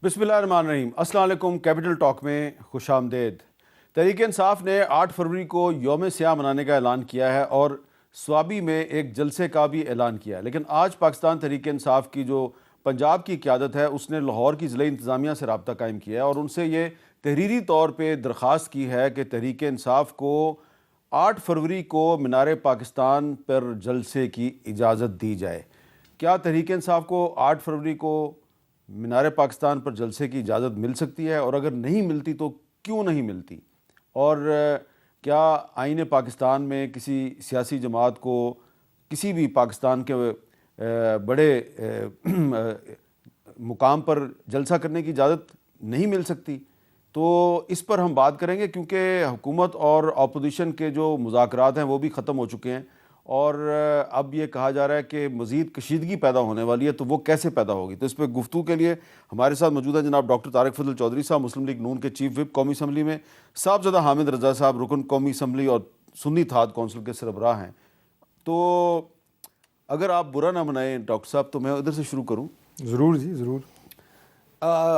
بسم اللہ الرحمن الرحیم۔ السلام علیکم۔ کیپٹل ٹاک میں خوش آمدید۔ تحریک انصاف نے 8 فروری کو یوم سیاہ منانے کا اعلان کیا ہے اور سوابی میں ایک جلسے کا بھی اعلان کیا ہے، لیکن آج پاکستان تحریک انصاف کی جو پنجاب کی قیادت ہے اس نے لاہور کی ضلعی انتظامیہ سے رابطہ قائم کیا ہے اور ان سے یہ تحریری طور پہ درخواست کی ہے کہ تحریک انصاف کو 8 فروری کو مینار پاکستان پر جلسے کی اجازت دی جائے۔ کیا تحریک انصاف کو 8 فروری کو مینار پاکستان پر جلسے کی اجازت مل سکتی ہے، اور اگر نہیں ملتی تو کیوں نہیں ملتی؟ اور کیا آئین پاکستان میں کسی سیاسی جماعت کو کسی بھی پاکستان کے بڑے مقام پر جلسہ کرنے کی اجازت نہیں مل سکتی؟ تو اس پر ہم بات کریں گے، کیونکہ حکومت اور اپوزیشن کے جو مذاکرات ہیں وہ بھی ختم ہو چکے ہیں اور اب یہ کہا جا رہا ہے کہ مزید کشیدگی پیدا ہونے والی ہے، تو وہ کیسے پیدا ہوگی؟ تو اس پہ گفتگو کے لیے ہمارے ساتھ موجود ہیں جناب ڈاکٹر طارق فضل چودھری صاحب، مسلم لیگ نون کے چیف وپ قومی اسمبلی میں، صاحبزادہ حامد رضا صاحب، رکن قومی اسمبلی اور سنی اتحاد کونسل کے سربراہ ہیں۔ تو اگر آپ برا نہ منائیں ڈاکٹر صاحب تو میں ادھر سے شروع کروں۔ ضرور جی ضرور۔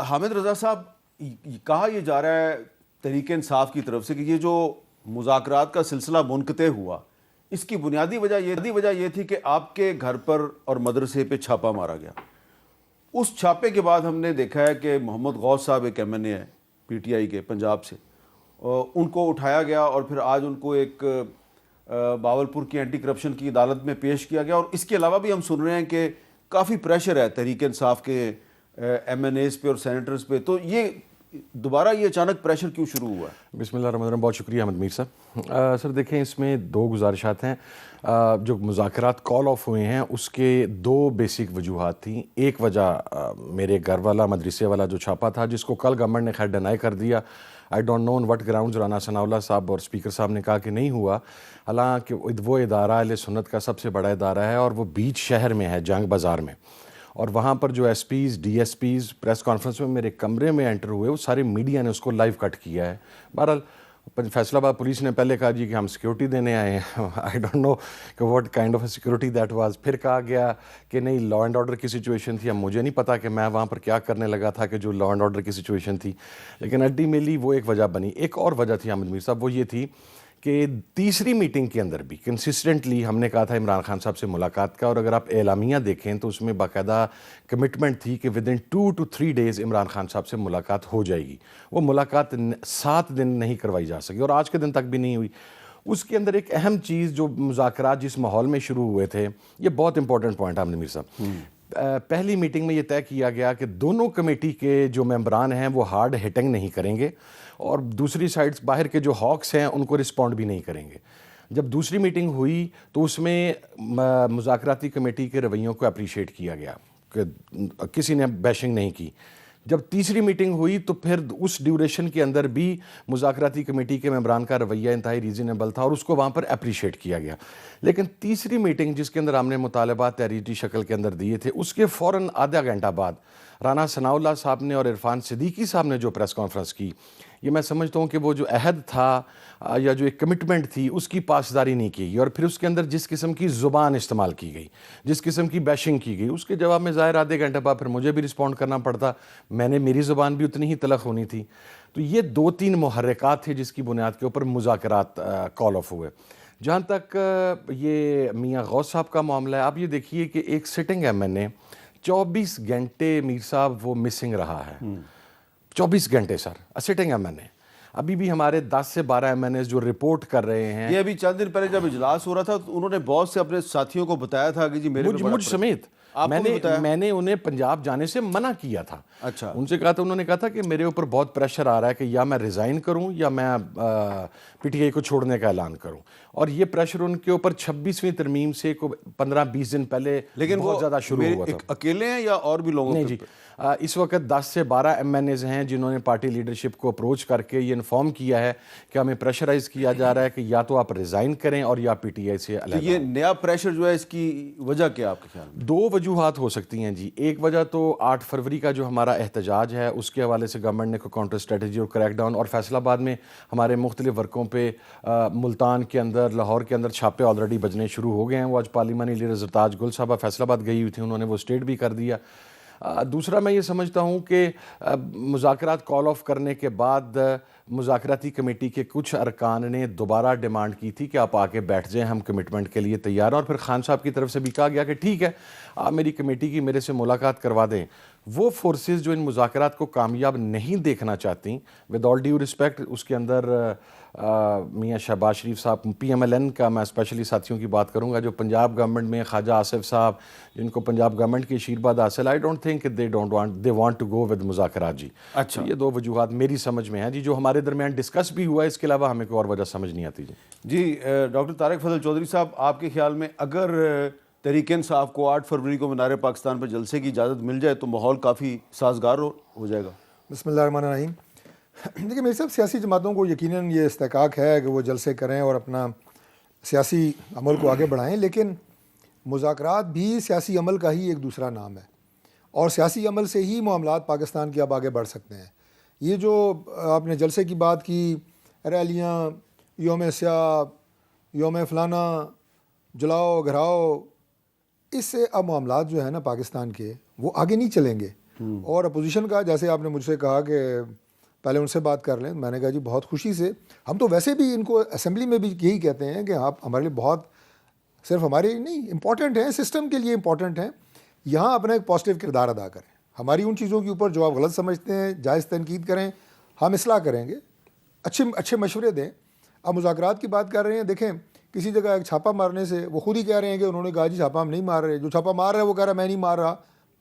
حامد رضا صاحب، کہا یہ جا رہا ہے تحریک انصاف کی طرف سے کہ یہ جو مذاکرات کا سلسلہ منقطع ہوا، اس کی بنیادی وجہ یہ تھی کہ آپ کے گھر پر اور مدرسے پہ چھاپا مارا گیا۔ اس چھاپے کے بعد ہم نے دیکھا ہے کہ محمد غوث صاحب ایک ایم این اے ہے پی ٹی آئی کے پنجاب سے، ان کو اٹھایا گیا اور پھر آج ان کو ایک باولپور کی اینٹی کرپشن کی عدالت میں پیش کیا گیا، اور اس کے علاوہ بھی ہم سن رہے ہیں کہ کافی پریشر ہے تحریک انصاف کے ایم این ایز پہ اور سینیٹرز پہ۔ تو یہ دوبارہ یہ اچانک پریشر کیوں شروع ہوا ہے؟ بسم اللہ الرحمن الرحیم۔ بہت شکریہ احمد میر صاحب۔ سر دیکھیں، اس میں 2 گزارشات ہیں۔ جو مذاکرات کال آف ہوئے ہیں اس کے 2 بیسک وجوہات تھیں۔ ایک وجہ میرے گھر والا مدرسے والا جو چھاپا تھا، جس کو کل گورنمنٹ نے خیر ڈینائی کر دیا۔ I don't know on what grounds. Rana Sanaullah صاحب اور اسپیکر صاحب نے کہا کہ نہیں ہوا، حالانکہ وہ ادارہ اہل سنت کا سب سے بڑا ادارہ ہے اور وہ بیچ شہر میں ہے، جنگ بازار میں، اور وہاں پر جو S Ps D S Ps press conference میں میرے کمرے میں انٹر ہوئے، وہ سارے میڈیا نے اس کو لائیو کٹ کیا ہے۔ بہرحال فیصل آباد پولیس نے پہلے کہا جی کہ ہم سیکیورٹی دینے آئے ہیں، آئی ڈونٹ نو کہ what kind of a security that was. پھر کہا گیا کہ نہیں، لا اینڈ آرڈر کی سچویشن تھی۔ اب مجھے نہیں پتا کہ میں وہاں پر کیا کرنے لگا تھا کہ جو لا اینڈ آرڈر کی سچویشن تھی، لیکن الٹیمیٹلی وہ ایک وجہ بنی۔ ایک اور وجہ تھی احمد میر صاحب، وہ یہ تھی کہ تیسری میٹنگ کے اندر بھی کنسسٹنٹلی ہم نے کہا تھا عمران خان صاحب سے ملاقات کا، اور اگر آپ اعلامیہ دیکھیں تو اس میں باقاعدہ کمٹمنٹ تھی کہ ودن 2 to 3 days عمران خان صاحب سے ملاقات ہو جائے گی۔ وہ ملاقات 7 دن نہیں کروائی جا سکی اور آج کے دن تک بھی نہیں ہوئی۔ اس کے اندر ایک اہم چیز، جو مذاکرات جس ماحول میں شروع ہوئے تھے، یہ بہت امپورٹنٹ پوائنٹ ہے امیر صاحب۔ پہلی میٹنگ میں یہ طے کیا گیا کہ دونوں کمیٹی کے جو ممبران ہیں وہ ہارڈ ہٹنگ نہیں کریں گے، اور دوسری سائڈ باہر کے جو ہاکس ہیں ان کو رسپونڈ بھی نہیں کریں گے۔ جب دوسری میٹنگ ہوئی تو اس میں مذاکراتی کمیٹی کے رویوں کو اپریشیٹ کیا گیا کہ کسی نے بیشنگ نہیں کی۔ جب تیسری میٹنگ ہوئی تو پھر اس ڈیوریشن کے اندر بھی مذاکراتی کمیٹی کے ممبران کا رویہ انتہائی ریزنیبل تھا اور اس کو وہاں پر اپریشیٹ کیا گیا۔ لیکن تیسری میٹنگ جس کے اندر ہم نے مطالبات تحریری شکل کے اندر دیے تھے، اس کے فوراً آدھا گھنٹہ بعد رانا ثناء اللہ صاحب نے اور عرفان صدیقی صاحب نے جو پریس کانفرنس کی، یہ میں سمجھتا ہوں کہ وہ جو عہد تھا یا جو ایک کمٹمنٹ تھی اس کی پاسداری نہیں کی گئی، اور پھر اس کے اندر جس قسم کی زبان استعمال کی گئی، جس قسم کی بیشنگ کی گئی، اس کے جواب میں ظاہر آدھے گھنٹے بعد پھر مجھے بھی رسپونڈ کرنا پڑتا، میری زبان بھی اتنی ہی تلخ ہونی تھی۔ تو یہ 2-3 محرکات تھے جس کی بنیاد کے اوپر مذاکرات کال آف ہوئے۔ جہاں تک یہ میاں غوث صاحب کا معاملہ ہے، آپ یہ دیکھیے کہ ایک سٹنگ ایم این اے 24 گھنٹے میر صاحب وہ مسنگ رہا ہے۔ 24 گھنٹے سر، سٹنگ ایم این اے۔ ابھی بھی ہمارے 10 سے 12 ایم این ایز جو رپورٹ کر رہے ہیں، یہ ابھی چند دن پہلے جب اجلاس ہو رہا تھا تو انہوں نے بہت سے اپنے ساتھیوں کو بتایا تھا کہ جی مجھ سمیت میں نے انہیں پنجاب جانے سے منع کیا تھا۔ اچھا، ان سے کہا تھا، انہوں نے کہا تھا کہ میرے اوپر بہت پریشر آ رہا ہے کہ یا میں ریزائن کروں یا میں پی ٹی آئی کو چھوڑنے کا اعلان کروں، اور یہ پریشر ان کے اوپر 26ویں ترمیم سے 15-20 دن پہلے بہت زیادہ شروع ہوا تھا۔ اکیلے ہیں یا اور بھی لوگوں؟ نہیں جی، اس وقت 10 سے 12 ایم این ایز ہیں جنہوں نے پارٹی لیڈرشپ کو اپروچ کر کے یہ انفارم کیا ہے کہ ہمیں پریشرائز کیا جا رہا ہے کہ یا تو آپ ریزائن کریں اور یا پی ٹی آئی سے علیحدہ۔ یہ نیا پریشر جو ہے، اس کی وجہ کیا آپ کے خیال میں؟ 2 وجوہات ہو سکتی ہیں جی۔ ایک وجہ تو 8 فروری کا جو ہمارا احتجاج ہے اس کے حوالے سے گورنمنٹ نے کوئی کاؤنٹر اسٹریٹجی اور کریک ڈاؤن، اور فیصل آباد میں ہمارے مختلف ورکوں پہ ملتان کے اندر، لاہور کے اندر چھاپے آلریڈی بجنے شروع ہو گئے ہیں۔ وہ آج پارلیمانی لیڈر زرتاج گل صاحبہ فیصل آباد گئی ہوئی تھی، انہوں نے وہ اسٹیٹ بھی کر دیا۔ دوسرا میں یہ سمجھتا ہوں کہ مذاکرات کال آف کرنے کے بعد مذاکراتی کمیٹی کے کچھ ارکان نے دوبارہ ڈیمانڈ کی تھی کہ آپ آ کے بیٹھ جائیں, ہم کمٹمنٹ کے لیے تیار ہیں, اور پھر خان صاحب کی طرف سے بھی کہا گیا کہ ٹھیک ہے آپ میری کمیٹی کی میرے سے ملاقات کروا دیں. وہ فورسز جو ان مذاکرات کو کامیاب نہیں دیکھنا چاہتی, ود آل ڈیو رسپیکٹ, اس کے اندر میاں شہباز شریف صاحب, پی ایم ایل این کا میں اسپیشلی ساتھیوں کی بات کروں گا, جو پنجاب گورنمنٹ میں خواجہ آصف صاحب جن کو پنجاب گورنمنٹ کی آشیرواد حاصل, I don't think they want to go with مذاکرات جی. اچھا, یہ دو وجوہات میری سمجھ میں ہیں جی, جو ہمارے درمیان ڈسکس بھی ہوا ہے, اس کے علاوہ ہمیں کوئی اور وجہ سمجھ نہیں آتی جی. جی ڈاکٹر طارق فضل چودھری صاحب, آپ کے خیال میں اگر تحریک انصاف کو 8 فروری کو مینار پاکستان پر جلسے کی اجازت مل جائے تو ماحول کافی سازگار ہو جائے گا؟ بسم اللہ الرحمن الرحیم. دیکھیے میرے صاحب, سیاسی جماعتوں کو یقیناً یہ استحقاق ہے کہ وہ جلسے کریں اور اپنا سیاسی عمل کو آگے بڑھائیں, لیکن مذاکرات بھی سیاسی عمل کا ہی ایک دوسرا نام ہے, اور سیاسی عمل سے ہی معاملات پاکستان کے اب آگے بڑھ سکتے ہیں. یہ جو آپ نے جلسے کی بات کی, ریلیاں, یوم سیاہ, یوم فلانا, جلاؤ گھراؤ, اس سے اب معاملات جو ہے نا پاکستان کے وہ آگے نہیں چلیں گے. اور اپوزیشن کا, جیسے آپ نے مجھ سے کہا کہ پہلے ان سے بات کر لیں, میں نے کہا جی بہت خوشی سے, ہم تو ویسے بھی ان کو اسمبلی میں بھی یہی کہتے ہیں کہ آپ ہمارے لیے بہت, صرف ہمارے نہیں امپورٹنٹ ہیں, سسٹم کے لیے امپورٹنٹ ہیں, یہاں اپنا ایک پازیٹیو کردار ادا کریں. ہماری ان چیزوں کے اوپر جو آپ غلط سمجھتے ہیں جائز تنقید کریں, ہم اصلاح کریں گے, اچھے مشورے دیں. اب مذاکرات کی بات کر رہے ہیں, دیکھیں کسی جگہ ایک چھاپا مارنے سے وہ خود ہی کہہ رہے ہیں کہ انہوں نے کہا جی چھاپا ہم نہیں مار رہے, جو چھاپا مار رہا ہے وہ کہہ رہا ہے میں نہیں مار رہا,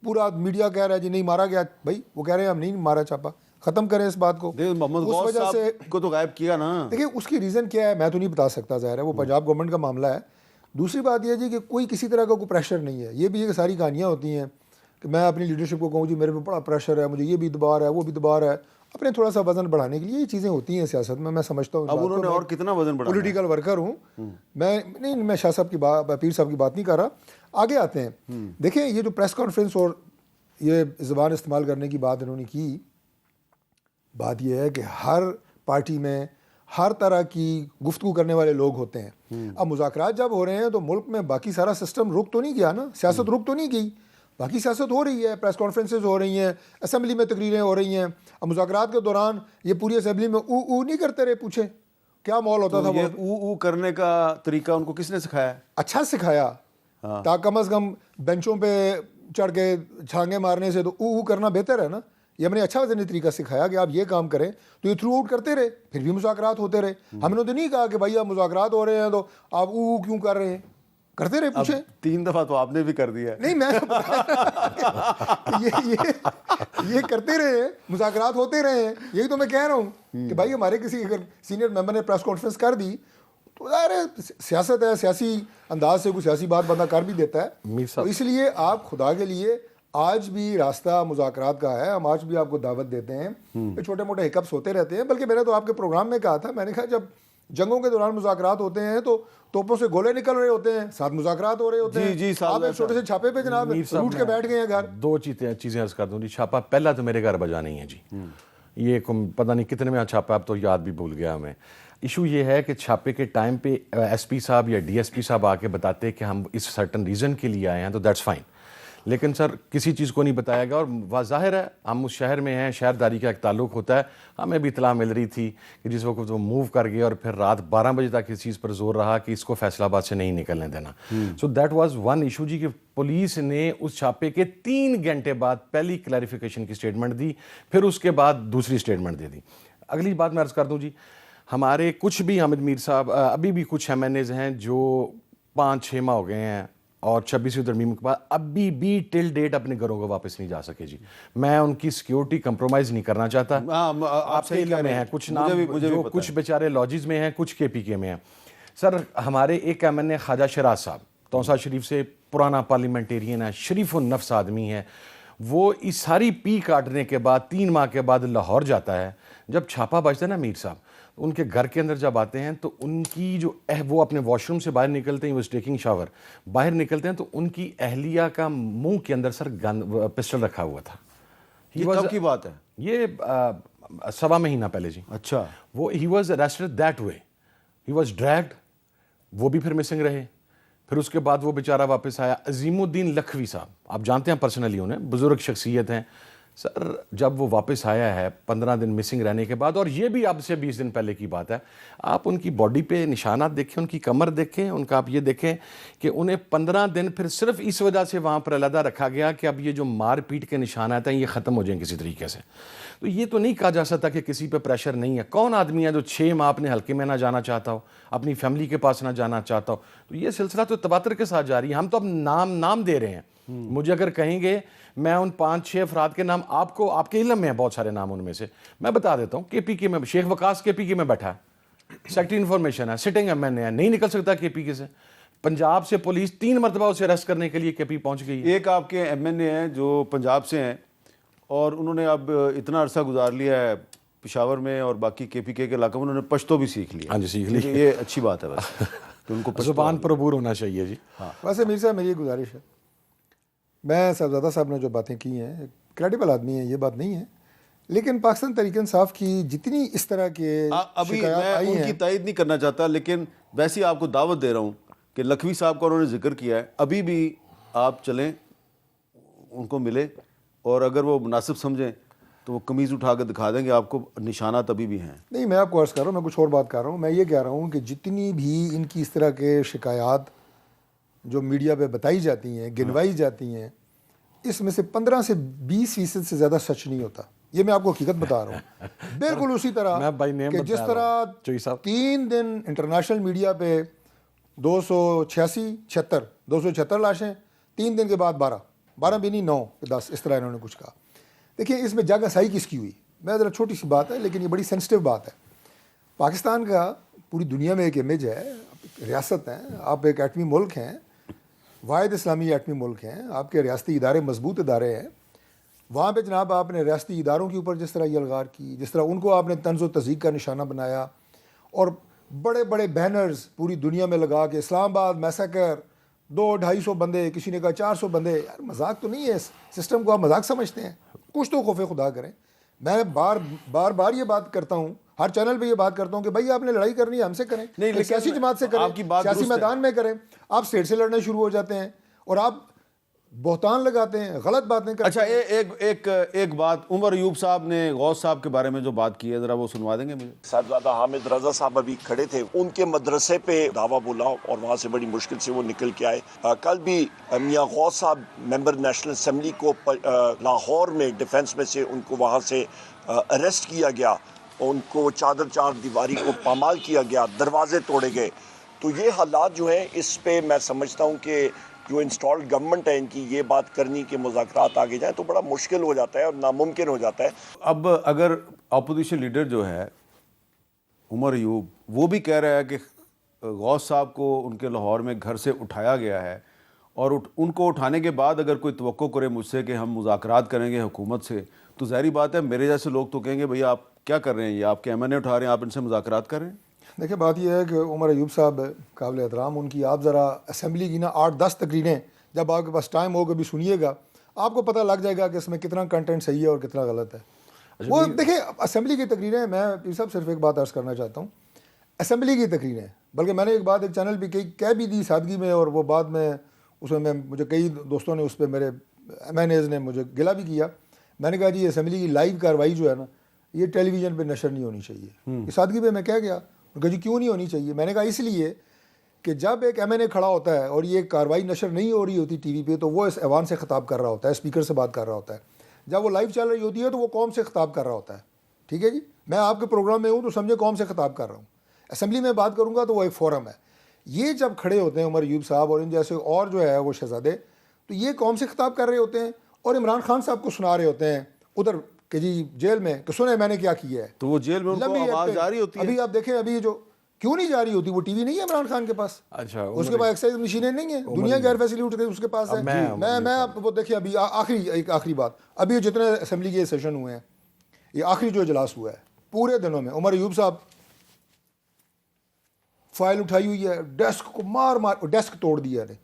پورا میڈیا کہہ رہا ہے جی نہیں مارا گیا. بھائی وہ کہہ رہے ہیں ہم نہیں مارا چھاپا, ختم کریں اس بات کو. محمد اس غوث وجہ سے صاحب کو تو غائب کیا نا. دیکھیں اس کی ریزن کیا ہے میں تو نہیں بتا سکتا, ظاہر ہے وہ پنجاب گورنمنٹ کا معاملہ ہے. دوسری بات یہ جی کہ کوئی کسی طرح کا کوئی پریشر نہیں ہے. یہ بھی ایک ساری کہانیاں ہوتی ہیں کہ میں اپنی لیڈرشپ کو کہوں جی میرے پہ بڑا پریشر ہے, مجھے یہ بھی دبار ہے وہ بھی دبار ہے, اپنے تھوڑا سا وزن بڑھانے کے لیے یہ چیزیں ہوتی ہیں سیاست میں. میں سمجھتا ہوں اب انہوں نے اور کتنا وزن بڑھانا ہے؟ پولیٹیکل ورکر ہوں میں شاہ صاحب کی بات, پیر صاحب کی بات نہیں کر رہا. آگے آتے ہیں, دیکھیں یہ جو پریس کانفرنس اور یہ زبان استعمال کرنے کی بات انہوں نے کی, بات یہ ہے کہ ہر پارٹی میں ہر طرح کی گفتگو کرنے والے لوگ ہوتے ہیں. اب مذاکرات جب ہو رہے ہیں تو ملک میں باقی سارا سسٹم رک تو نہیں گیا نا, سیاست رک تو نہیں گئی, باقی سیاست ہو رہی ہے, پریس کانفرنسز ہو رہی ہیں, اسمبلی میں تقریریں ہو رہی ہیں. اب مذاکرات کے دوران یہ پوری اسمبلی میں او نہیں کرتے رہے, پوچھیں کیا ماحول ہوتا تھا. وہ او کرنے کا طریقہ ان کو کس نے سکھایا؟ اچھا سکھایا, تاکہ کم از کم بینچوں پہ چڑھ کے چھانگے مارنے سے تو او کرنا بہتر ہے نا. یہ ہم نے اچھا وزنی طریقہ سکھایا کہ آپ یہ کام کریں, تو یہ تھرو آؤٹ کرتے رہے, پھر بھی مذاکرات ہوتے رہے. ہم نے تو نہیں کہا کہ بھائی آپ مذاکرات ہو رہے ہیں تو آپ کیوں کر رہے ہیں, کرتے رہے. پوچھیں 3 دفعہ تو آپ نے بھی کر دیا ہے. نہیں میں یہ کرتے رہے ہیں, مذاکرات ہوتے رہے ہیں. یہی تو میں کہہ رہا ہوں کہ بھائی ہمارے کسی اگر سینئر ممبر نے پریس کانفرنس کر دی تو ظاہر ہے سیاست ہے, سیاسی انداز سے کوئی سیاسی بات بندہ کر بھی دیتا ہے. تو اس لیے آپ خدا کے لیے آج بھی راستہ مذاکرات کا ہے, ہم آج بھی آپ کو دعوت دیتے ہیں. چھوٹے موٹے ہکپس ہوتے رہتے ہیں, بلکہ میں نے تو آپ کے پروگرام میں کہا تھا, میں نے کہا جب جنگوں کے دوران مذاکرات ہوتے ہیں تو توپوں سے گولے نکل رہے ہوتے ہیں, ساتھ مذاکرات ہو رہے ہوتے ہیں. جی آپ ایک چھوٹے سے چھاپے پہ جناب روٹ کے بیٹھ گئے ہیں گھر. 2 چیزیں عرض کر دوں جی. چھاپا پہلا تو میرے گھر بجا نہیں ہے جی, یہ پتہ نہیں کتنے میں چھاپا, اب تو یاد بھی بھول گیا ہمیں. ایشو یہ ہے کہ چھاپے کے ٹائم پہ ایس پی صاحب یا ڈی ایس پی صاحب آ کے بتاتے کہ ہم اس سرٹن ریزن کے لیے آئے ہیں تو دیٹس فائن, لیکن سر کسی چیز کو نہیں بتایا گیا. اور ظاہر ہے ہم اس شہر میں ہیں, شہرداری کا ایک تعلق ہوتا ہے. ہمیں بھی اطلاع مل رہی تھی کہ جس وقت وہ موو کر گئے اور پھر رات 12 بجے تک اس چیز پر زور رہا کہ اس کو فیصل آباد سے نہیں نکلنے دینا. So that was one issue جی, کہ پولیس نے اس چھاپے کے 3 گھنٹے بعد پہلی کلیریفیکیشن کی اسٹیٹمنٹ دی, پھر اس کے بعد دوسری اسٹیٹمنٹ دے دی. اگلی بات میں عرض کر دوں جی, ہمارے کچھ بھی حامد میر صاحب ابھی بھی کچھ ایم این ایز ہیں جو 5-6 ماہ ہو گئے ہیں اور 26ویں ترمیم کے بعد ابھی بھی ٹل ڈیٹ اپنے گھروں کو واپس نہیں جا سکے جی. میں ان کی سیکیورٹی کمپرومائز نہیں کرنا چاہتا. آپ کے علاقے میں ہیں کچھ نام جو کچھ بیچارے لاجز میں ہیں, کچھ کے پی کے میں ہیں. سر ہمارے ایک ایم این اے خواجہ شراز صاحب توسا شریف سے پرانا پارلیمنٹیرین ہے, شریف النفس آدمی ہے, وہ اس ساری پی کاٹنے کے بعد 3 ماہ کے بعد لاہور جاتا ہے. جب چھاپا بجتا ہے نا میر صاحب, ان کے گھر کے اندر جب آتے ہیں تو ان کی جو وہ اپنے واش روم سے باہر نکلتے ہیں, وہ ٹیکنگ شاور باہر نکلتے ہیں تو ان کی اہلیہ کا منہ کے اندر سر پسٹل رکھا ہوا تھا. یہ کب کی بات ہے؟ یہ 1.25 مہینہ پہلے جی. اچھا. وہ he was arrested that way, he was dragged, وہ بھی پھر مسنگ رہے, پھر اس کے بعد وہ بیچارہ واپس آیا. عظیم الدین لکھوی صاحب, آپ جانتے ہیں پرسنلی انہیں, بزرگ شخصیت ہیں سر. جب وہ واپس آیا ہے 15 دن مسنگ رہنے کے بعد, اور یہ بھی اب سے 20 دن پہلے کی بات ہے, آپ ان کی باڈی پہ نشانات دیکھیں, ان کی کمر دیکھیں, ان کا آپ یہ دیکھیں کہ انہیں 15 دن پھر صرف اس وجہ سے وہاں پر علیحدہ رکھا گیا کہ اب یہ جو مار پیٹ کے نشانات ہیں یہ ختم ہو جائیں کسی طریقے سے. تو یہ تو نہیں کہا جا سکتا کہ کسی پہ پریشر نہیں ہے. کون آدمی ہے جو 6 ماہ اپنے حلقے میں نہ جانا چاہتا ہو, اپنی فیملی کے پاس نہ جانا چاہتا ہو؟ تو یہ سلسلہ تو تواتر کے ساتھ جاری ہے. ہم تو اب نام دے رہے ہیں. مجھے اگر کہیں گے میں ان 5-6 افراد کے نام آپ کے علم میں ہیں, بہت سارے نام ان میں سے میں بتا دیتا ہوں. کے پی کے میں شیخ وقاص کے پی کے میں بیٹھا ہے, سیکٹری انفارمیشن ہے, سٹنگ ایم این اے ہے, نہیں نکل سکتا کے پی کے سے. پنجاب سے پولیس 3 مرتبہ اسے اریسٹ کرنے کے لیے کے پی پہنچ گئی ہے. ایک آپ کے ایم این اے ہیں جو پنجاب سے ہیں اور انہوں نے اب اتنا عرصہ گزار لیا ہے پشاور میں اور باقی کے پی کے علاقوں میں, انہوں نے پشتو بھی سیکھ لیا. ہاں جی, سیکھ لی. یہ اچھی بات ہے بس کہ ان کو زبان پر عبور ہونا چاہیے جی. ویسے میر صاحب میری گزارش ہے, میں صاحبزادہ صاحب نے جو باتیں کی ہیں کریڈیبل آدمی ہیں, یہ بات نہیں ہے, لیکن پاکستان تحریک انصاف کی جتنی اس طرح کے ابھی شکایات میں آئی ان کی ہیں, تائید نہیں کرنا چاہتا, لیکن ویسے ہی آپ کو دعوت دے رہا ہوں کہ لکھوی صاحب کا انہوں نے ذکر کیا ہے, ابھی بھی آپ چلیں ان کو ملے, اور اگر وہ مناسب سمجھیں تو وہ قمیض اٹھا کے دکھا دیں گے آپ کو, نشانات ابھی بھی ہیں. نہیں میں آپ کو عرض کر رہا ہوں, میں کچھ اور بات کر رہا ہوں. میں یہ کہہ رہا ہوں کہ جتنی بھی ان کی اس طرح کے شکایات جو میڈیا پہ بتائی جاتی ہیں, گنوائی جاتی ہیں, اس میں سے 15 سے 20% سے زیادہ سچ نہیں ہوتا. یہ میں آپ کو حقیقت بتا رہا ہوں. بالکل اسی طرح کہ جس طرح 3 دن انٹرنیشنل میڈیا پہ 276 لاشیں, 3 دن کے بعد 12 بھی نہیں 9 10 اس طرح انہوں نے کچھ کہا. دیکھیں اس میں جگ ہسائی کس کی ہوئی؟ میں ذرا چھوٹی سی بات ہے لیکن یہ بڑی سینسٹیو بات ہے. پاکستان کا پوری دنیا میں ایک امیج ہے, ریاست ہیں, آپ ایک ایٹمی ملک ہیں, واحد اسلامی ایٹمی ملک ہیں, آپ کے ریاستی ادارے مضبوط ادارے ہیں. وہاں پہ جناب آپ نے ریاستی اداروں کے اوپر جس طرح یہ الغار کی, جس طرح ان کو آپ نے طنز و تہذیب کا نشانہ بنایا, اور بڑے بڑے بینرز پوری دنیا میں لگا کے اسلام آباد میسیکر 200-250 بندے, کسی نے کہا 400 بندے. یار مذاق تو نہیں ہے, سسٹم کو آپ مذاق سمجھتے ہیں, کچھ تو خوف خدا کریں. میں بار یہ بات کرتا ہوں, ہر چینل پہ یہ بات کرتا ہوں کہ بھائی آپ نے لڑائی کرنی ہے ہم سے کریں, نہیں سیاسی جماعت سے کریں, سیاسی میدان میں کریں. آپ اسٹیٹ سے لڑنے شروع ہو جاتے ہیں اور آپ بہتان لگاتے ہیں, غلط باتیں کرتے ہیں. اچھا ایک بات, عمر ایوب صاحب نے غوث صاحب کے بارے میں جو بات کی ہے ذرا وہ سنوا دیں گے مجھے؟ صاحبزادہ حامد رضا صاحب ابھی کھڑے تھے, ان کے مدرسے پہ دعویٰ بولا اور وہاں سے بڑی مشکل سے وہ نکل کے آئے. کل بھی میاں غوث صاحب ممبر نیشنل اسمبلی کو لاہور میں ڈیفنس میں سے ان کو وہاں سے اریسٹ کیا گیا, ان کو چار دیواری کو پامال کیا گیا, دروازے توڑے گئے. تو یہ حالات جو ہیں اس پہ میں سمجھتا ہوں کہ جو انسٹالڈ گورنمنٹ ہے ان کی یہ بات کرنی کہ مذاکرات آگے جائیں تو بڑا مشکل ہو جاتا ہے اور ناممکن ہو جاتا ہے. اب اگر اپوزیشن لیڈر جو ہے عمر ایوب, وہ بھی کہہ رہا ہے کہ غوث صاحب کو ان کے لاہور میں گھر سے اٹھایا گیا ہے, اور ان کو اٹھانے کے بعد اگر کوئی توقع کرے مجھ سے کہ ہم مذاکرات کریں گے حکومت سے, تو ظاہری بات ہے میرے جیسے لوگ تو کہیں گے بھئی آپ کیا کر رہے ہیں, یہ آپ کے ایم این اے اٹھا رہے ہیں, آپ ان سے مذاکرات کر رہے ہیں. دیکھیں بات یہ ہے کہ عمر ایوب صاحب قابل احترام, ان کی آپ ذرا اسمبلی کی نا 8-10 تقریریں جب آپ کے پاس ٹائم ہوگا بھی سنیے گا, آپ کو پتہ لگ جائے گا کہ اس میں کتنا کنٹینٹ صحیح ہے اور کتنا غلط ہے. وہ دیکھیں اسمبلی کی تقریریں, میں پیر صاحب صرف ایک بات عرض کرنا چاہتا ہوں, اسمبلی کی تقریریں, بلکہ میں نے ایک بات ایک چینل پہ کہہ بھی دی سادگی میں, اور وہ بعد میں اس میں مجھے کئی دوستوں نے اس پہ میرے ایم این ایز نے مجھے گلا بھی کیا. میں نے کہا جی اسمبلی کی لائیو کاروائی جو ہے نا یہ ٹیلی ویژن پہ نشر نہیں ہونی چاہیے. یہ سادگی پہ میں کہہ گیا, کہا جی کیوں نہیں ہونی چاہیے؟ میں نے کہا اس لیے کہ جب ایک ایم این اے کھڑا ہوتا ہے اور یہ کاروائی نشر نہیں ہو رہی ہوتی ٹی وی پہ, تو وہ اس ایوان سے خطاب کر رہا ہوتا ہے, اسپیکر سے بات کر رہا ہوتا ہے. جب وہ لائیو چل رہی ہوتی ہے تو وہ قوم سے خطاب کر رہا ہوتا ہے. ٹھیک ہے جی, میں آپ کے پروگرام میں ہوں تو سمجھے قوم سے خطاب کر رہا ہوں. اسمبلی میں بات کروں گا تو وہ ایک فورم ہے. یہ جب کھڑے ہوتے ہیں عمر ایوب صاحب اور ان جیسے اور جو ہے وہ شہزادے, تو یہ قوم سے خطاب کر رہے ہوتے ہیں اور عمران خان صاحب کو سنا رہے ہوتے ہیں ادھر کہ جی جیل میں کہ سنیں میں نے کیا کیا ہے. تو وہ جیل میں ان کو آواز جاری ہوتی ہے. ابھی آپ دیکھیں, ابھی جو کیوں نہیں جاری ہوتی, وہ ٹی وی نہیں ہے عمران خان کے پاس, اچھا اس کے پاس ایکسرسائز مشینیں نہیں ہیں, دنیا غیر فیسلٹی اس کے پاس ہے. میں آپ وہ دیکھیں ابھی آخری بات, ابھی جتنے اسمبلی کے سیشن ہوئے ہیں, یہ آخری جو اجلاس ہوا ہے پورے دنوں میں, عمر ایوب صاحب فائل اٹھائی ہوئی ہے, ڈیسک کو مار ڈیسک توڑ دیا ہے.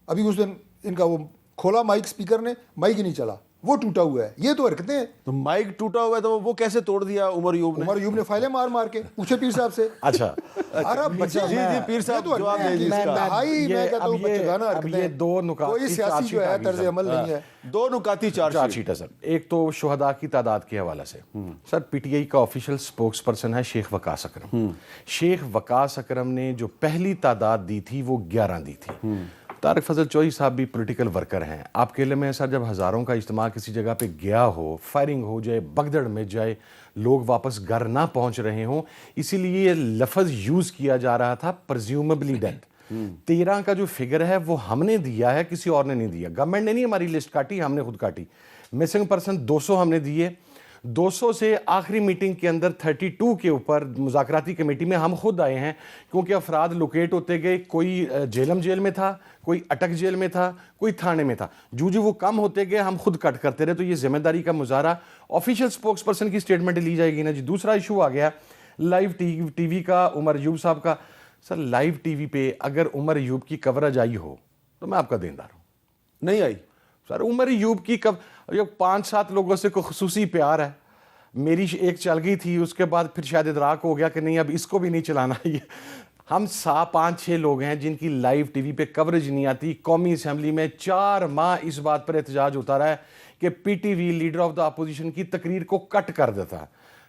ابھی اس دن ان کا وہ کھولا مائک, اسپیکر نے, مائک ہی نہیں چلا, وہ ٹوٹا ہوا ہے. یہ تو حرکتیں ہیں. تو مائک ٹوٹا ہوا ہے تو وہ کیسے توڑ دیا عمر ایوب نے؟ عمر ایوب نے فائلیں مار مار کے پوچھے پیر صاحب سے. اچھا عرب بچے جی پیر صاحب جواب دیں جی اس کا. میں کہتا ہوں بچگانہ حرکتیں. یہ دو نکات کوئی سیاسی جو ہے طرز عمل نہیں ہے. دو نکاتی چارج شیٹ ہے سر. ایک تو شہداء کی تعداد کے حوالے سے سر پی ٹی آئی کا آفیشیل سپوکس پرسن ہے شیخ وقاص اکرم. شیخ وقاص اکرم نے جو پہلی تعداد دی تھی وہ 11 دی تھی. طارق فضل چوہی صاحب بھی پولیٹیکل ورکر ہیں. آپ کیلے میں سر جب ہزاروں کا اجتماع کسی جگہ پہ گیا ہو, فائرنگ ہو جائے, بگدڑ میں جائے, لوگ واپس گھر نہ پہنچ رہے ہوں, اسی لیے یہ لفظ یوز کیا جا رہا تھا پرزیومبلی ڈیتھ. 13 کا جو فگر ہے وہ ہم نے دیا ہے, کسی اور نے نہیں دیا. گورنمنٹ نے نہیں ہماری لسٹ کاٹی, ہم نے خود کاٹی. مسنگ پرسن 200 ہم نے دیے. 200 سے آخری میٹنگ کے اندر 32 کے اوپر مذاکراتی کمیٹی میں ہم خود آئے ہیں, کیونکہ افراد لوکیٹ ہوتے گئے. کوئی جیلم جیل میں تھا, کوئی اٹک جیل میں تھا, کوئی تھانے میں تھا. جو وہ کم ہوتے گئے ہم خود کٹ کرتے رہے. تو یہ ذمہ داری کا مظاہرہ آفیشیل سپوکس پرسن کی سٹیٹمنٹ لی جائے گی نا جی. دوسرا ایشو آ گیا لائیو ٹی وی کا, عمر ایوب صاحب کا. سر لائیو ٹی وی پہ اگر عمر ایوب کی کوریج آئی ہو تو میں آپ کا دیندار ہوں. نہیں آئی سر عمر ایوب کی 5-7 لوگوں سے کوئی خصوصی پیار ہے. میری ایک چل گئی تھی, اس کے بعد پھر شاید ادراک ہو گیا کہ نہیں اب اس کو بھی نہیں چلانا. ہم 5-6 لوگ ہیں جن کی لائیو ٹی وی پہ کوریج نہیں آتی. قومی اسمبلی میں 4 ماہ اس بات پر احتجاج ہوتا رہا ہے کہ P T V leader of the opposition کی تقریر کو کٹ کر دیتا.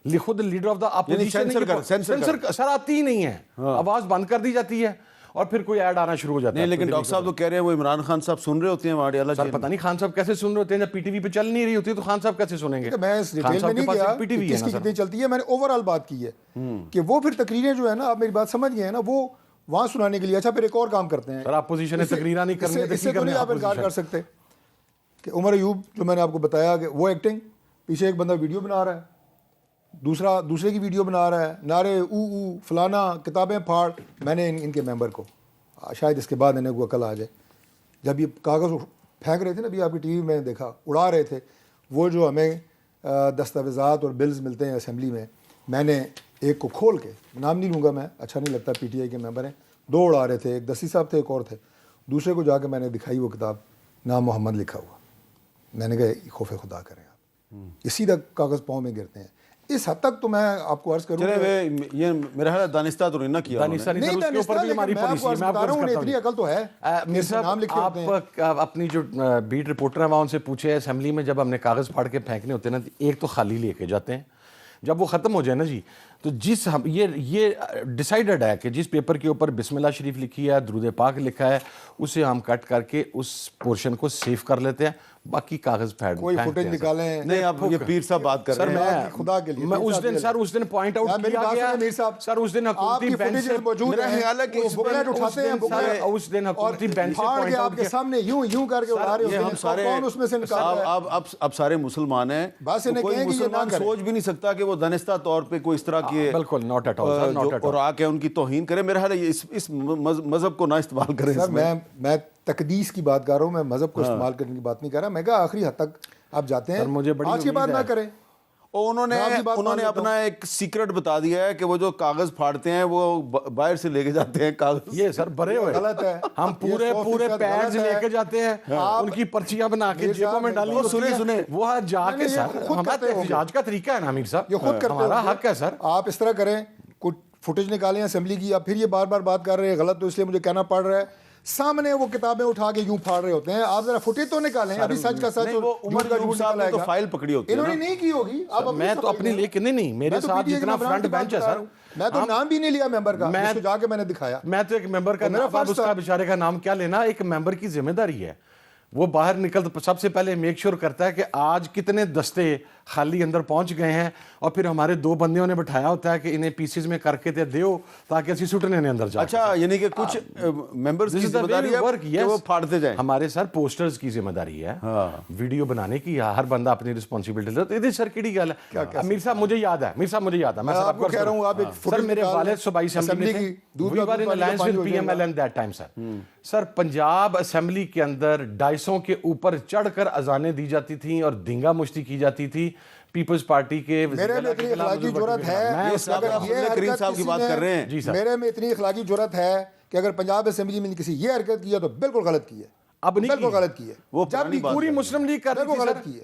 خود لیڈر آف دا اپوزیشن سر آتی ہی نہیں ہے, آواز بند کر دی جاتی ہے اور پھر کوئی ایڈ آنا شروع ہو جاتا ہے. لیکن ڈاکٹر صاحب تو کہہ رہے ہیں وہ عمران خان صاحب سن رہے ہوتے ہیں وہاں ڈیالہ. سر پتہ نہیں خان صاحب کیسے سن رہے ہوتے ہیں, جب پی ٹی وی پہ چل نہیں رہی ہوتی تو خان صاحب کیسے سنیں گے؟ میں اس ڈیٹیل میں نہیں گیا کس کی کتنی چلتی ہے. میں نے اوور آل بات کی ہے کہ وہ پھر تقریریں جو ہے نا, آپ میری بات سمجھ گئے ہیں نا, وہ وہاں سنانے کے لیے. اچھا پھر ایک اور کام کرتے ہیں سر, اپوزیشن نے تقریریں نہیں کرنی ہے, اس سے تو نہیں آپ انکار کر سکتے کہ عمر ایوب جو میں نے آپ کو بتایا کہ وہ ایکٹنگ, پیچھے ایک بندہ ویڈیو بنا رہا ہے, دوسرے کی ویڈیو بنا رہا ہے, نعرے او فلانا, کتابیں پھاڑ. میں نے ان کے ممبر کو شاید اس کے بعد انہیں کو عقل آ جائے, جب یہ کاغذ پھینک رہے تھے نا, ابھی آپ کی ٹی وی میں دیکھا اڑا رہے تھے, وہ جو ہمیں دستاویزات اور بلز ملتے ہیں اسمبلی میں, میں نے ایک کو کھول کے, نام نہیں لوں گا میں, اچھا نہیں لگتا, پی ٹی آئی کے ممبر ہیں, 2 اڑا رہے تھے. ایک دسی صاحب تھے, ایک اور تھے. دوسرے کو جا کے میں نے دکھائی وہ کتاب, نام محمد لکھا ہوا. میں نے کہا خوف خدا کریں آپ, یہ سیدھا کاغذ پاؤں میں گرتے ہیں. اس حد تک تو میں آپ کو عرض کروں یہ میرا خیال ہے دانستہ تو نہیں کیا اتنی عقل تو ہے. آپ اپنی جو بیٹ رپورٹر ہیں وہاں ان سے پوچھے, اسمبلی میں جب ہم نے کاغذ پھاڑ کے پھینکنے ہوتے ہیں نا, ایک تو خالی لے کے جاتے ہیں, جب وہ ختم ہو جائے نا جی, تو جس ہم یہ ڈیسائیڈڈ ہے کہ جس پیپر کے اوپر بسم اللہ شریف لکھی ہے, درود پاک لکھا ہے, اسے ہم کٹ کر کے اس پورشن کو سیو کر لیتے ہیں, باقی کاغذ پھیڑ کوئی فوٹیج نکالیں. نہیں, آپ یہ پیر صاحب بات کر رہے ہیں خدا کے لیے. میں اس دن پوائنٹ آؤٹ کیا گیا سر, اس دن حکومتی بینچ سے میرا خیال ہے کہ بکلیٹ اٹھاتے ہیں, اس دن حکومتی بینچ سے پوائنٹ آپ کے سامنے یوں کر کے اڑا رہے ہیں. ہم سارے اس میں سے نکال رہا ہے. اب سارے مسلمان ہیں, کوئی مسلمان سوچ بھی نہیں سکتا کہ وہ دانستہ طور پہ کوئی اس طرح کی بالکل ناٹ ایٹ آل اور آ کے ان کی توہین کرے. میرا خیال ہے اس مذہب کو نہ استعمال کریں. سر میں تقدیس کی بات کر رہا ہوں, میں مذہب کو استعمال کرنے کی بات نہیں کر رہا. میں کہا آخری حد تک آپ جاتے ہیں, آج کی بات نہ کریں. انہوں نے اپنا ایک سیکرٹ بتا دیا ہے کہ وہ جو کاغذ پھاڑتے ہیں وہ باہر سے لے کے جاتے ہیں کاغذ. یہ سر بھرے ہوئے غلط ہے, ہم پورے پیڈز لے کے جاتے ہیں, ان کی پرچیاں بنا کے جیبوں میں ڈالی. سنیں وہ جا کے سر ہمارا احتجاج کا طریقہ ہے نا امیر صاحب, یہ خود کرتے ہیں, ہمارا حق ہے سر. آپ اس طرح کریں, کچھ فوٹیج نکالیں اسمبلی کی, آپ پھر یہ بار بات کر رہے ہیں غلط, تو اس لیے مجھے کہنا پڑ رہا ہے. سامنے وہ کتابیں اٹھا کے یوں پھاڑ رہے ہوتے ہیں, آپ ذرا فوٹیج تو نکالیں. ابھی سچ کا سچ, عمر ایوب صاحب نے تو فائل پکڑی ہوتی ہے, انہوں نے نہیں کی ہوگی. میں تو اپنی لے کے نہیں, میرے ساتھ جتنا فرنٹ بینچ ہے سر, میں تو نام بھی نہیں لیا ممبر کا, اس کو جا کے میں نے دکھایا. میں تو ایک ممبر کا نام, اس کا بیچارے کا نام کیا لینا, ایک ممبر کی ذمہ داری ہے. وہ باہر نکل تو سب سے پہلے میک شور کرتا ہے کہ آج کتنے دستے خالی اندر پہنچ گئے ہیں, اور پھر ہمارے 2 بندیوں نے بٹھایا ہوتا ہے کہ انہیں پیسز میں کر کے دیو تاکہ اسی سٹنے نے اندر جائے. اچھا, یعنی کہ کچھ ممبرز کی ذمہ داری ہے کہ وہ پھاڑتے جائیں. ہمارے سر پوسٹرز کی ذمہ داری ہے, ویڈیو بنانے کی, ہر بندہ اپنی رسپانسبلٹی لیتا ہے. ادھر سر کیڑی گل ہے. امیر صاحب مجھے یاد ہے, میں سر آپ کو کہہ رہا ہوں, سر میرے والد صوبائی اسمبلی میں تھے, we were in alliance with P M L in that time sir. Sir Punjab assembly کے اندر ڈائسوں کے اوپر چڑھ کر اذانیں دی جاتی تھیں اور دنگا مشتی کی جاتی تھی پیپلز پارٹی کے. میرے میں اتنی اخلاقی جرات ہے, میرے میں اتنی اخلاقی جرات ہے کہ اگر پنجاب اسمبلی میں کسی یہ حرکت کی ہے تو بالکل غلط کی ہے, اب نہیں بالکل غلط کی ہے. وہ جب پوری مسلم لیگ کر رہی تھی, غلط کی ہے.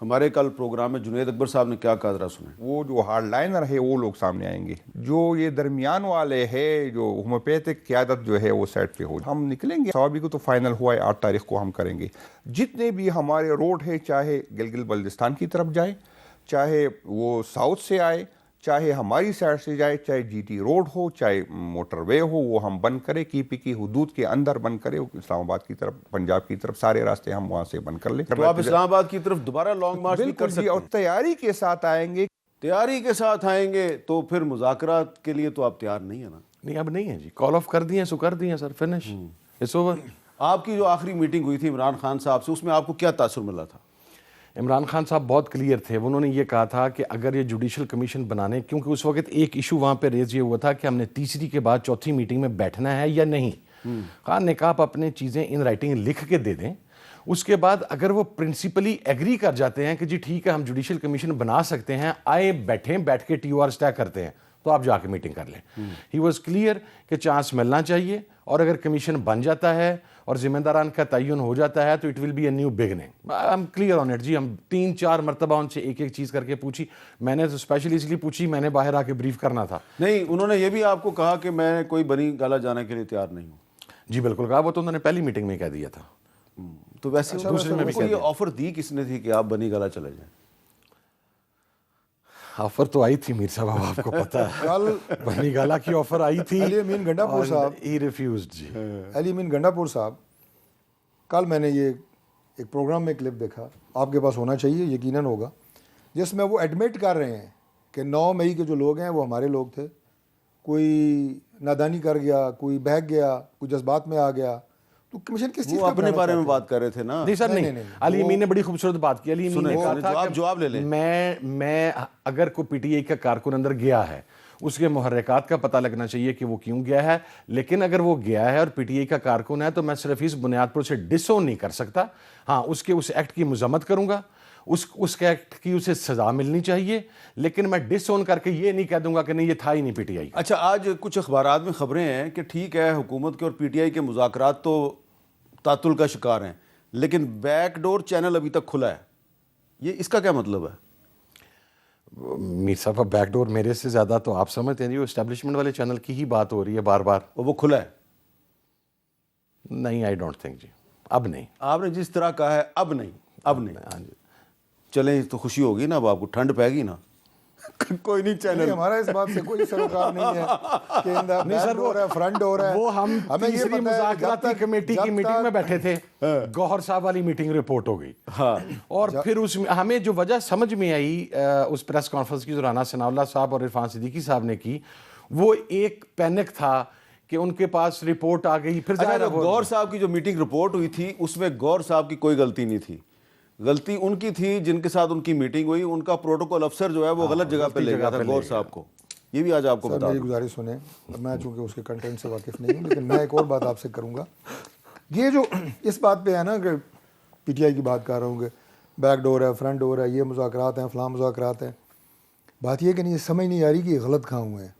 ہمارے کل پروگرام میں جنید اکبر صاحب نے کیا کہا ذرا سنیں. وہ جو ہارڈ لائنر ہے وہ لوگ سامنے آئیں گے. جو یہ درمیان والے ہے جو ہومیوپیتھک قیادت جو ہے وہ سائڈ پہ ہو. ہم نکلیں گے. سوابی کو تو فائنل ہوا ہے 8 تاریخ کو ہم کریں گے. جتنے بھی ہمارے روڈ ہے چاہے گلگت بلتستان کی طرف جائے, چاہے وہ ساؤتھ سے آئے, چاہے ہماری سائڈ سے جائے, چاہے جی ٹی روڈ ہو, چاہے موٹر وے ہو, وہ ہم بند کریں. کی پی کی حدود کے اندر بند کریں. اسلام آباد کی طرف, پنجاب کی طرف, سارے راستے ہم وہاں سے بند کر لیں. تو آپ اسلام آباد کی طرف دوبارہ لانگ مارچ بھی کر بالکل سکتے جی, اور ہیں. تیاری کے ساتھ آئیں گے. تیاری کے ساتھ آئیں گے تو پھر مذاکرات کے لیے تو آپ تیار نہیں ہیں نا. نہیں اب نہیں ہے جی, کال آف کر دیے سو کر دیے سر, فنش, اٹس اوور. آپ کی جو آخری میٹنگ ہوئی تھی عمران خان صاحب سے, اس میں آپ کو کیا تاثر ملا تھا؟ عمران خان صاحب بہت کلیئر تھے. انہوں نے یہ کہا تھا کہ اگر یہ جوڈیشل کمیشن بنانے, کیونکہ اس وقت ایک ایشو وہاں پہ ریز یہ ہوا تھا کہ ہم نے تیسری کے بعد چوتھی میٹنگ میں بیٹھنا ہے یا نہیں. خان نے کہا آپ اپنے چیزیں ان رائٹنگ لکھ کے دے دیں, اس کے بعد اگر وہ پرنسپلی ایگری کر جاتے ہیں کہ جی ٹھیک ہے ہم جوڈیشل کمیشن بنا سکتے ہیں, آئے بیٹھیں, بیٹھ کے ٹی او آرز طے کرتے ہیں, تو آپ جا کے میٹنگ کر لیں. ہی واز کلیئر کہ چانس ملنا چاہیے, اور اگر کمیشن بن جاتا ہے اور ذمہ داران کا تعین ہو جاتا ہے تو it will be a new beginning. I am clear on it جی. ہم 3-4 مرتبہ ان سے ایک ایک چیز کر کے پوچھی. میں نے تو اسپیشلی اس لیے پوچھی, میں نے باہر آ کے بریف کرنا تھا. نہیں, انہوں نے یہ بھی آپ کو کہا کہ میں کوئی بنی گالا جانے کے لیے تیار نہیں ہوں. جی بالکل کہا, وہ تو انہوں نے پہلی میٹنگ میں کہہ دیا تھا. تو ویسے دوسرے میں بھی یہ آفر دی کس نے تھی کہ آپ بنی گالا چلے جائیں؟ آفر تو آئی تھی میر صاحب, آپ کو پتہ ہے کل بنی گالا کی آفر آئی تھی. علی امین گنڈا پور صاحب, ہی ریفیوزڈ جی. علی امین گنڈا پور صاحب, کل میں نے یہ ایک پروگرام میں کلپ دیکھا, آپ کے پاس ہونا چاہیے, یقیناً ہوگا, جس میں وہ ایڈمٹ کر رہے ہیں کہ 9 مئی کے جو لوگ ہیں وہ ہمارے لوگ تھے. کوئی نادانی کر گیا, کوئی بہک گیا, کوئی جذبات میں آ گیا, تو کمیشن کس چیز وہ کا اپنے بارے میں بات کر رہے تھے نا. نہیں سر نہیں, علی امین نے بڑی خوبصورت بات کی. علی امین نے کہا تھا کہ جواب لے لیں. میں اگر کوئی پی ٹی آئی کا کارکن اندر گیا ہے, اس کے محرکات کا پتہ لگنا چاہیے کہ وہ کیوں گیا ہے, لیکن اگر وہ گیا ہے اور پی ٹی آئی کا کارکن ہے تو میں صرف اس بنیاد پر اسے ڈس اون نہیں کر سکتا. ہاں, اس ایکٹ کی مذمت کروں گا, اس کے ایکٹ کی اسے سزا ملنی چاہیے, لیکن میں ڈس اون کر کے یہ نہیں کہہ دوں گا کہ نہیں یہ تھا ہی نہیں پی ٹی آئی. اچھا, آج کچھ اخبارات میں خبریں ہیں کہ ٹھیک ہے حکومت کے اور پی ٹی آئی کے مذاکرات تو تعطل کا شکار ہیں, لیکن بیک ڈور چینل ابھی تک کھلا ہے. یہ اس کا کیا مطلب ہے؟ میر صاحب بیک ڈور میرے سے زیادہ تو آپ سمجھتے ہیں, جو اسٹیبلشمنٹ والے چینل کی ہی بات ہو رہی ہے بار بار. وہ کھلا ہے؟ نہیں, آئی ڈونٹ تھنک جی, اب نہیں. آپ نے جس طرح کہا ہے اب نہیں, اب نہیں. ہاں جی, چلیں تو خوشی ہوگی نا, اب آپ کو ٹھنڈ پائے گی نا. کوئی نہیں چینل, ہمارا اس بات سے کوئی سروکار نہیں ہے کہ بیک ڈور ہے, فرنٹ ڈور ہے. وہ ہم تیسری مذاکراتی کمیٹی کی میٹنگ میں بیٹھے تھے, گوہر صاحب والی میٹنگ رپورٹ ہو گئی, اور پھر اس میں ہمیں جو وجہ سمجھ میں آئی اس پریس کانفرنس کی جو رانا ثناء اللہ صاحب اور عرفان صدیقی صاحب نے کی, وہ ایک پینک تھا کہ ان کے پاس رپورٹ آ گئی. پھر گور صاحب کی جو میٹنگ رپورٹ ہوئی تھی اس میں گور صاحب کی کوئی غلطی نہیں تھی. غلطی ان کی تھی جن کے ساتھ ان کی میٹنگ ہوئی, ان کا پروٹوکول افسر جو ہے وہ غلط جگہ پہ لے گیا تھا گور صاحب کو. یہ بھی آج آپ کو بتا میری دوں. گزارش سنیں, میں چونکہ اس کے کنٹینٹ سے واقف نہیں ہوں, لیکن میں ایک اور بات آپ سے کروں گا. یہ جو اس بات پہ ہے نا کہ پی ٹی آئی کی بات کر رہا ہوں کہ بیک ڈور ہے, فرنٹ ڈور ہے, یہ مذاکرات ہیں, فلاں مذاکرات ہیں, بات یہ کہ نہیں, یہ سمجھ نہیں آ رہی کہ یہ غلط کہاں ہوئے ہیں.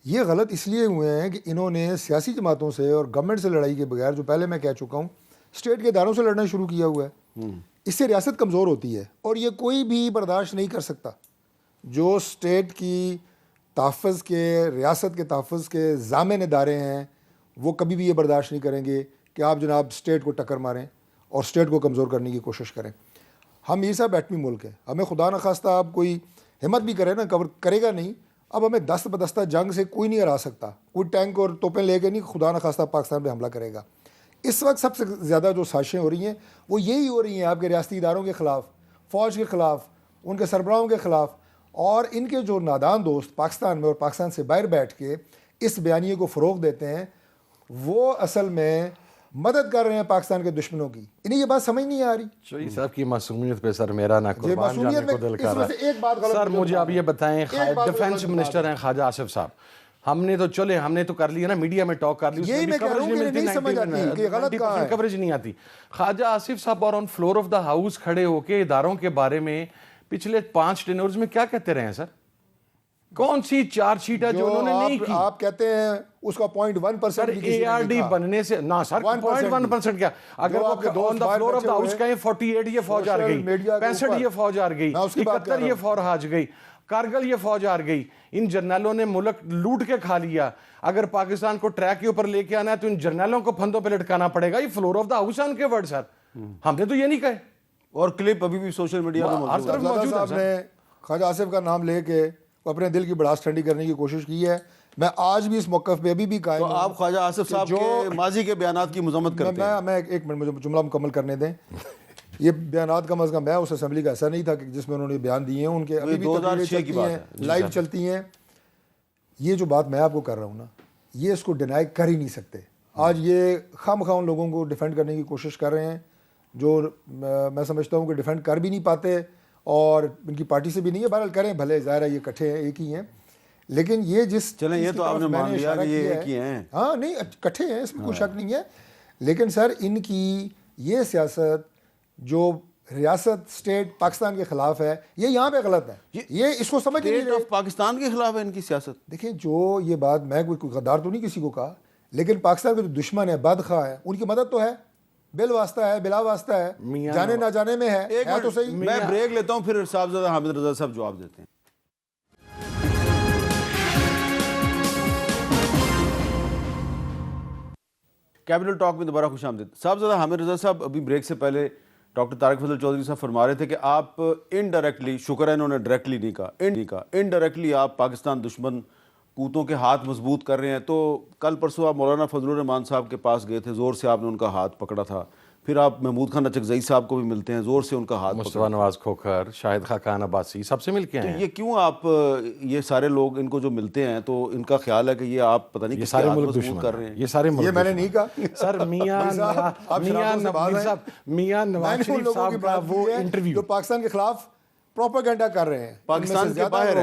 یہ غلط اس لیے ہوئے ہیں کہ انہوں نے سیاسی جماعتوں سے اور گورنمنٹ سے لڑائی کے بغیر, جو پہلے میں کہہ چکا ہوں, اسٹیٹ کے اداروں سے لڑنا شروع کیا ہوا ہے. اس سے ریاست کمزور ہوتی ہے, اور یہ کوئی بھی برداشت نہیں کر سکتا. جو اسٹیٹ کی تحفظ کے, ریاست کے تحفظ کے ضامن ادارے ہیں, وہ کبھی بھی یہ برداشت نہیں کریں گے کہ آپ جناب اسٹیٹ کو ٹکر ماریں اور اسٹیٹ کو کمزور کرنے کی کوشش کریں. ہم یہ صاحب ایٹمی ملک ہے, ہمیں خدا نخواستہ آپ کوئی ہمت بھی کرے نا, کور کرے گا نہیں. اب ہمیں دست بدستہ جنگ سے کوئی نہیں ہرا سکتا, کوئی ٹینک اور توپیں لے کے نہیں, خدا نخواستہ پاکستان پہ حملہ کرے گا. اس وقت سب سے زیادہ جو سازشیں ہو رہی ہیں وہ یہی ہو رہی ہیں آپ کے ریاستی اداروں کے خلاف, فوج کے خلاف, ان کے سربراہوں کے خلاف, اور ان کے جو نادان دوست پاکستان میں اور پاکستان سے باہر بیٹھ کے اس بیانیے کو فروغ دیتے ہیں, وہ اصل میں مدد کر رہے ہیں پاکستان کے دشمنوں کی. انہیں یہ بات سمجھ نہیں آ رہی. شوئی صاحب کی معصومیت پہ سر میرا نہ قربان جانے کو دل کر رہا ہے. سر مجھے آپ یہ بتائیں, ڈیفنس منسٹر ہیں خواجہ آصف صاحب, ہم نے تو کر لیا نا, میڈیا میں ٹاک کر لی, یہی میں کہہ رہا ہوں کہ نہیں سمجھ آتی کہ غلط کہاں ہے, کوریج نہیں آتی. خواجہ آصف صاحب اور on floor of the house کھڑے ہو کے اداروں کے بارے میں پچھلے 5 ٹینورز میں کیا کہتے رہے ہیں سر؟ کون سی چارج شیٹ ہے جو انہوں نے نہیں کی؟ آپ کہتے ہیں اس کا 0.1% سر بھی کسی نے اے آر ڈی لکھا. بننے سے نہ سر 1% کیا اگر وہ دو on the floor of the house کہیں 48 یہ فوج ہار گئی, 65 یہ فوج ہار گئی, 71 یہ فوج ہار گئی, کارگل یہ فوج ہار گئی. ان جرنیلوں نے ملک لوٹ کے کھا لیا. اگر پاکستان کو ٹریک کے اوپر لے کے آنا ہے تو ان جرنیلوں کو پھندوں پہ لٹکانا پڑے گا. یہ فلور آف دا ہاؤس ہے ان کے ورڈ سر, ہم نے تو یہ نہیں کہے. اور کلپ ابھی بھی سوشل میڈیا پہ ہر طرف موجود ہے. صاحب نے خواجہ آصف کا نام لے کے اپنے دل کی بڑاس ٹھنڈی کرنے کی کوشش کی ہے. میں آج بھی اس موقف پہ ابھی بھی قائم ہوں. تو آپ خواجہ آصف صاحب کے ماضی کے بیانات کی مذمت کرتے ہیں. میں ایک منٹ مجھے جملہ مکمل کرنے دیں. یہ بیانات کم از کم ہے, اس اسمبلی کا ایسا نہیں تھا کہ جس میں انہوں نے بیان دیے ہیں, ان کے ابھی بھی 2006 کی بات ہے, لائیو چلتی ہیں. یہ جو بات میں آپ کو کر رہا ہوں نا, یہ اس کو ڈینائی کر ہی نہیں سکتے. آج یہ خواہ ان لوگوں کو ڈیفینڈ کرنے کی کوشش کر رہے ہیں جو میں سمجھتا ہوں کہ ڈیفینڈ کر بھی نہیں پاتے اور ان کی پارٹی سے بھی نہیں ہے. بہرحال کریں بھلے, ظاہر ہے یہ اکٹھے ہیں, ایک ہی ہیں. لیکن یہ جس چلیں یہ تو آپ نے مان لیا کہ یہ ایک ہی ہیں. ہاں نہیں اکٹھے ہیں, اس میں کوئی شک نہیں ہے. لیکن سر ان کی یہ سیاست جو ریاست اسٹیٹ پاکستان کے خلاف ہے, یہ یہاں پہ غلط ہے. یہ اس کو سمجھ نہیں رہے. پاکستان کے خلاف ہے ان کی سیاست. دیکھیں جو یہ بات, میں کوئی غدار تو نہیں کسی کو کہا, لیکن پاکستان کے جو دشمن ہے, بدخواہ ہے, ان کی مدد تو ہے, بل واسطہ ہے, بلا واسطہ ہے, جانے نہ جانے میں ہے تو صحیح. میں بریک لیتا ہوں, پھر صاحبزادہ حامد رضا صاحب جواب دیتے ہیں. کیپٹل ٹاک میں دوبارہ خوش آمدید. صاحبزادہ حامد رضا صاحب, ابھی بریک سے پہلے ڈاکٹر طارق فضل چودھری صاحب فرما رہے تھے کہ آپ انڈائریکٹلی, شکر ہے انہوں نے ڈائریکٹلی نہیں کہا, انڈائریکٹلی آپ پاکستان دشمن کوتوں کے ہاتھ مضبوط کر رہے ہیں. تو کل پرسوں آپ مولانا فضل الرحمان صاحب کے پاس گئے تھے, زور سے آپ نے ان کا ہاتھ پکڑا تھا. پھر آپ محمود خان اچکزئی صاحب کو بھی ملتے ہیں, زور سے ان کا ہاتھ مصطفیٰ نواز کھوکھر, شاہد خاقان عباسی, سب سے مل کے ہیں. یہ کیوں آپ یہ سارے لوگ ان کو جو ملتے ہیں تو ان کا خیال ہے کہ یہ آپ پتہ نہیں یہ سارے ملک دشمن کر رہے ہیں, یہ سارے ملک. یہ میں نے نہیں کہا سر. میاں نواز شریف صاحب کا وہ انٹرویو جو پاکستان کے خلاف پروپیگنڈا کر رہے ہیں, پاکستان کے باہر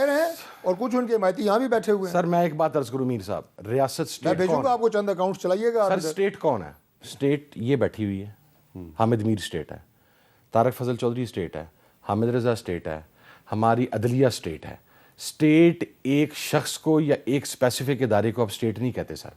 ہیں اور کچھ ان کے حمایتی یہاں بھی بیٹھے ہوئے ہیں. سر میں ایک بات عرض کروں میر صاحب, ریاست میں اسٹیٹ بھیجوں گا آپ کو چند اکاؤنٹ چلائیے گا. سر اسٹیٹ کون ہے؟ اسٹیٹ یہ بیٹھی ہوئی ہے, حامد میر اسٹیٹ ہے, طارق فضل چودھری اسٹیٹ ہے, حامد رضا اسٹیٹ ہے, ہماری عدلیہ اسٹیٹ ہے. اسٹیٹ ایک شخص کو یا ایک اسپیسیفک ادارے کو آپ اسٹیٹ نہیں کہتے سر.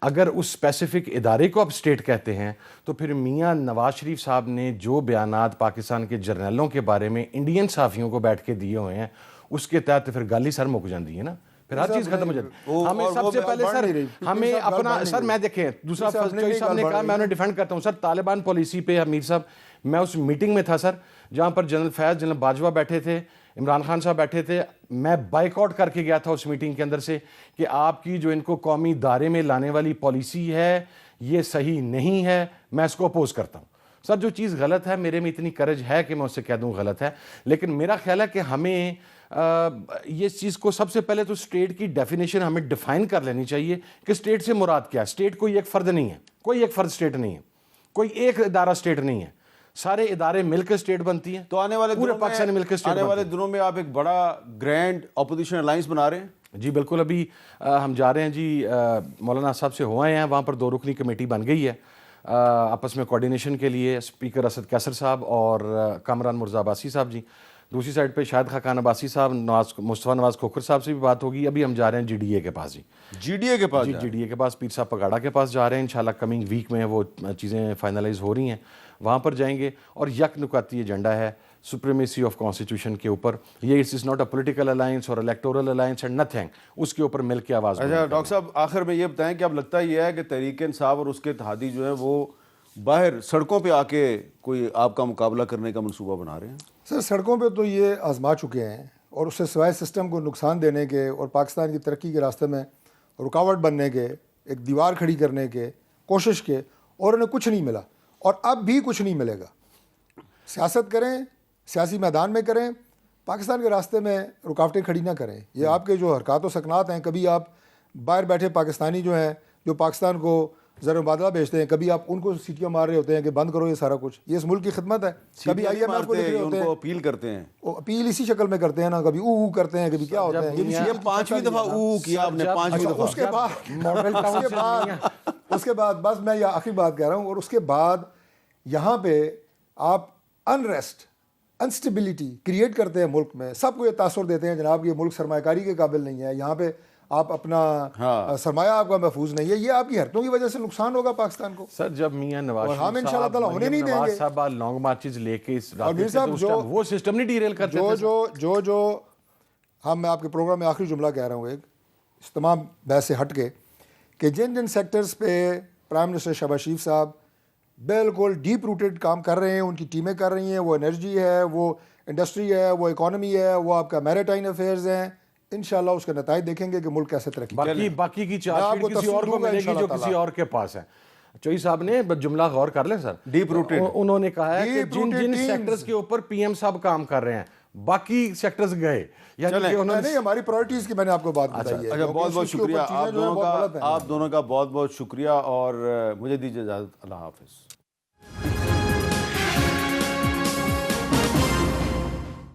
اگر اس اسپیسیفک ادارے کو آپ اسٹیٹ کہتے ہیں تو پھر میاں نواز شریف صاحب نے جو بیانات پاکستان کے جرنیلوں کے بارے میں انڈین صحافیوں کو بیٹھ کے دیے ہوئے ہیں, اس کے تحت پھر گالی سر مک جاتی ہے نا, پھر ہر چیز ختم ہو جاتی ہے. ہمیں سب سے پہلے سر ہمیں اپنا, سر میں دیکھیں دوسرا چوئی صاحب نے کہا, میں انہیں ڈیفینڈ کرتا ہوں سر, طالبان پالیسی پہ امیر صاحب, میں اس میٹنگ میں تھا سر جہاں پر جنرل فیض, جنرل باجوہ بیٹھے تھے, عمران خان صاحب بیٹھے تھے. میں بائیک آؤٹ کر کے گیا تھا اس میٹنگ کے اندر سے کہ آپ کی جو ان کو قومی دائرے میں لانے والی پالیسی ہے یہ صحیح نہیں ہے, میں اس کو اپوز کرتا ہوں. سر جو چیز غلط ہے, میرے میں اتنی کرج ہے کہ میں اس سے کہہ دوں غلط ہے, لیکن میرا خیال ہے کہ ہمیں یہ چیز کو سب سے پہلے تو اسٹیٹ کی ڈیفینیشن ہمیں ڈیفائن کر لینی چاہیے کہ اسٹیٹ سے مراد کیا ہے. اسٹیٹ کوئی ایک فرد نہیں ہے, کوئی ایک فرد اسٹیٹ نہیں ہے, کوئی ایک ادارہ اسٹیٹ نہیں ہے, سارے ادارے مل کے اسٹیٹ بنتی ہیں. تو آنے والے پورے پاکستان مل کے آنے والے دنوں میں آپ ایک بڑا گرینڈ اپوزیشن الائنس بنا رہے ہیں. جی بالکل, ابھی ہم جا رہے ہیں جی, مولانا صاحب سے ہوئے ہیں, وہاں پر 2 رکنی کمیٹی بن گئی ہے آپس میں کوارڈینیشن کے لیے, اسپیکر اسد کیسر صاحب اور کامران مرزا عباسی صاحب جی. دوسری سائڈ پہ شاہد خاقان عباسی صاحب, مصطفیٰ نواز کھوکھر صاحب سے بھی بات ہوگی. ابھی ہم جا رہے ہیں جی ڈی اے کے پاس. جی ڈی اے کے پاس, جی ڈی اے کے پاس پیر صاحب پگاڑا کے پاس جا رہے ہیں. انشاءاللہ کمنگ ویک میں وہ چیزیں فائنلائز ہو رہی ہیں, وہاں پر جائیں گے. اور یک نکاتی ایجنڈا ہے سپریمیسی آف کانسٹیٹیوشن کے اوپر. یہ it's not a political alliance or electoral alliance and nothing, اس کے اوپر مل کے آواز. اچھا ڈاکٹر صاحب, آخر میں یہ بتائیں کہ اب لگتا یہ ہے کہ تحریک انصاف اور اس کے اتحادی جو ہیں وہ باہر سڑکوں پہ آ کے کوئی آپ کا مقابلہ کرنے کا منصوبہ بنا رہے ہیں؟ سر سڑکوں پہ تو یہ آزما چکے ہیں, اور اس سے سوائے سسٹم کو نقصان دینے کے اور پاکستان کی ترقی کے راستے میں رکاوٹ بننے کے, ایک دیوار کھڑی کرنے کے کوشش کے, اور انہیں کچھ نہیں ملا اور اب بھی کچھ نہیں ملے گا. سیاست کریں, سیاسی میدان میں کریں, پاکستان کے راستے میں رکاوٹیں کھڑی نہ کریں. یہ آپ کے جو حرکات و سکنات ہیں, کبھی آپ باہر بیٹھے پاکستانی جو ہیں جو پاکستان کو زر مبادلہ بیچتے ہیں, کبھی آپ ان کو سیٹیاں مار رہے ہوتے ہیں کہ بند کرو یہ سارا کچھ, یہ اس ملک کی خدمت ہے. کبھی آئی ایم ایف کو لکھ رہے ہوتے ہیں, اپیل کرتے ہیں, اپیل اسی شکل میں کرتے ہیں نا, کبھی او کرتے ہیں, کبھی کیا ہوتا ہے. یہ 5ویں دفعہ او کیا آپ نے, 5ویں دفعہ. اس کے بعد بس میں یہ آخری بات کہہ رہا ہوں, اور اس کے بعد یہاں پہ آپ انریسٹ, انسٹیبلٹی کریٹ کرتے ہیں ملک میں. سب کو یہ تاثر دیتے ہیں جناب کہ یہ ملک سرمایہ کاری کے قابل نہیں ہے, یہاں پہ آپ اپنا سرمایہ آپ کا محفوظ نہیں ہے. یہ آپ کی حرکتوں کی وجہ سے نقصان ہوگا پاکستان کو. سر جب میاں نواز اور ہم انشاءاللہ تعالیٰ ہونے نہیں دیں گے. صاحب لانگ مارچز لے کے اس اور میر راستے صاحب سے وہ سسٹم نہیں ڈیریل کرتے تھے. جو ہم میں آپ کے پروگرام میں آخری جملہ کہہ رہا ہوں ایک اس تمام بحث سے ہٹ کے کہ جن سیکٹرز پہ پرائم منسٹر شہباز شریف صاحب بالکل ڈیپ روٹیڈ کام کر رہے ہیں, ان کی ٹیمیں کر رہی ہیں, وہ انرجی ہے, وہ انڈسٹری ہے, وہ اکانومی ہے, وہ آپ کا میریٹائم افیئرز ہیں, انشاءاللہ اس کے نتائج دیکھیں گے کہ ملک کیسے ترقی کرے گا. باقی کی چارج شیٹ کسی اور کو ملے گی جو کسی اور کے پاس ہے. چوئی صاحب نے جملہ غور کر لیں سر, ڈیپ روٹیڈ انہوں نے کہا ہے کہ جن سیکٹرز کے اوپر پی ایم صاحب کام کر رہے ہیں باقی سیکٹرز گئے, یعنی کہ انہوں نے ہماری پرائرٹیز کی میں نے آپ کو بات بتائی ہے. بہت بہت شکریہ آپ دونوں کا, بہت بہت شکریہ, اور مجھے دیجیے اجازت. اللہ حافظ.